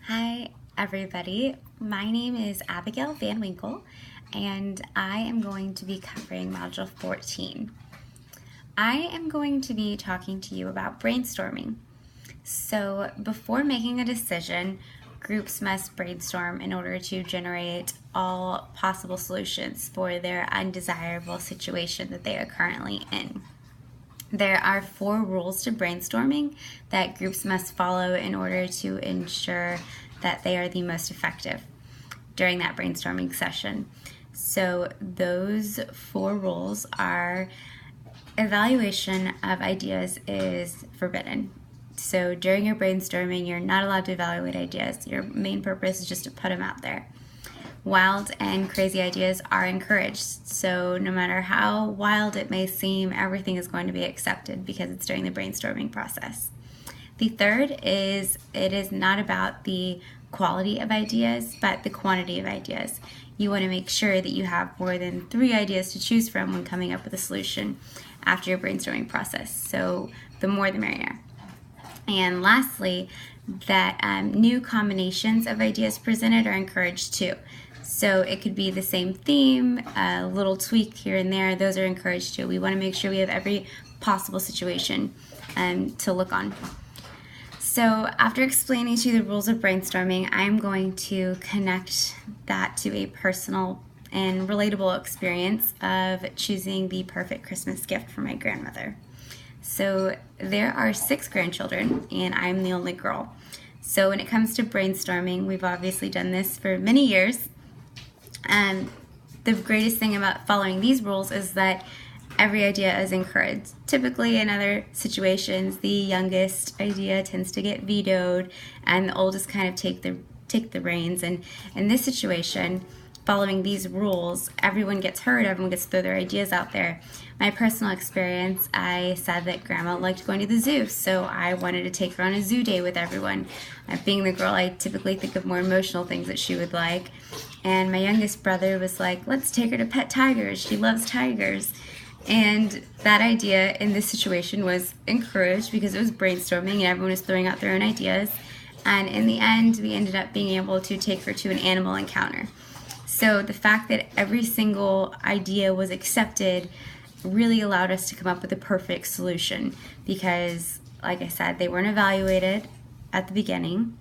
Hi, everybody. My name is Abigail Van Winkle, and I am going to be covering Module 14. I am going to be talking to you about brainstorming. So, before making a decision, groups must brainstorm in order to generate all possible solutions for their undesirable situation that they are currently in. There are 4 rules to brainstorming that groups must follow in order to ensure that they are the most effective during that brainstorming session. So those 4 rules are: evaluation of ideas is forbidden. So during your brainstorming, you're not allowed to evaluate ideas. Your main purpose is just to put them out there. Wild and crazy ideas are encouraged. So no matter how wild it may seem, everything is going to be accepted because it's during the brainstorming process. The third is it is not about the quality of ideas, but the quantity of ideas. You want to make sure that you have more than 3 ideas to choose from when coming up with a solution after your brainstorming process. So the more the merrier. And lastly, that new combinations of ideas presented are encouraged too. So it could be the same theme, a little tweak here and there. Those are encouraged too. We want to make sure we have every possible situation to look on. So after explaining to you the rules of brainstorming, I'm going to connect that to a personal and relatable experience of choosing the perfect Christmas gift for my grandmother. So there are 6 grandchildren, and I'm the only girl. So when it comes to brainstorming, we've obviously done this for many years. And the greatest thing about following these rules is that every idea is encouraged. Typically in other situations, the youngest idea tends to get vetoed and the oldest kind of take the reins. And in this situation, following these rules, everyone gets heard, everyone gets to throw their ideas out there. My personal experience, I said that Grandma liked going to the zoo, so I wanted to take her on a zoo day with everyone. Being the girl, I typically think of more emotional things that she would like. And my youngest brother was like, let's take her to pet tigers. She loves tigers. And that idea in this situation was encouraged because it was brainstorming and everyone was throwing out their own ideas. And in the end, we ended up being able to take her to an animal encounter. So the fact that every single idea was accepted really allowed us to come up with a perfect solution because, like I said, they weren't evaluated at the beginning.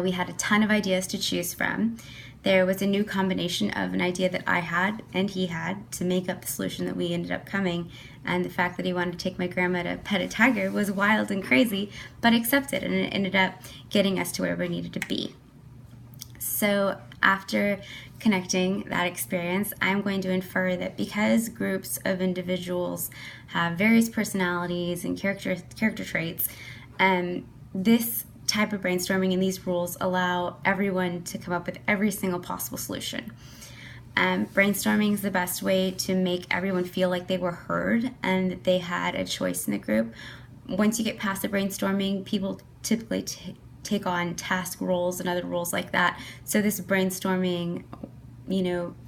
We had a ton of ideas to choose from. There was a new combination of an idea that I had and he had to make up the solution that we ended up coming. And the fact that he wanted to take my grandma to pet a tiger was wild and crazy, but accepted, and it ended up getting us to where we needed to be. So after connecting that experience, I'm going to infer that because groups of individuals have various personalities and character traits, this type of brainstorming and these rules allow everyone to come up with every single possible solution. Brainstorming is the best way to make everyone feel like they were heard and that they had a choice in the group. Once you get past the brainstorming, people typically take on task roles and other roles like that. So this brainstorming,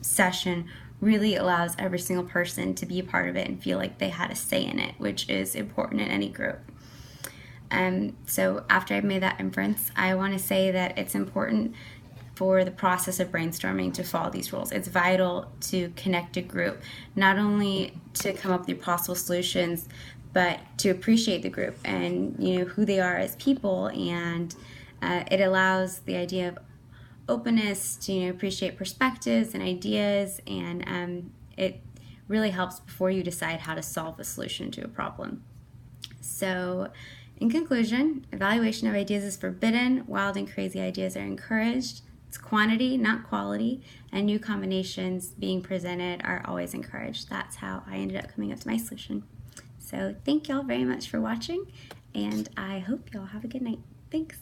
session really allows every single person to be a part of it and feel like they had a say in it, which is important in any group. So after I've made that inference, I want to say that it's important for the process of brainstorming to follow these rules. It's vital to connect a group, not only to come up with your possible solutions, but to appreciate the group and who they are as people. And it allows the idea of openness to appreciate perspectives and ideas, and it really helps before you decide how to solve a solution to a problem. So in conclusion, evaluation of ideas is forbidden. Wild and crazy ideas are encouraged. It's quantity, not quality, and new combinations being presented are always encouraged. That's how I ended up coming up to my solution. So thank y'all very much for watching, and I hope y'all have a good night. Thanks.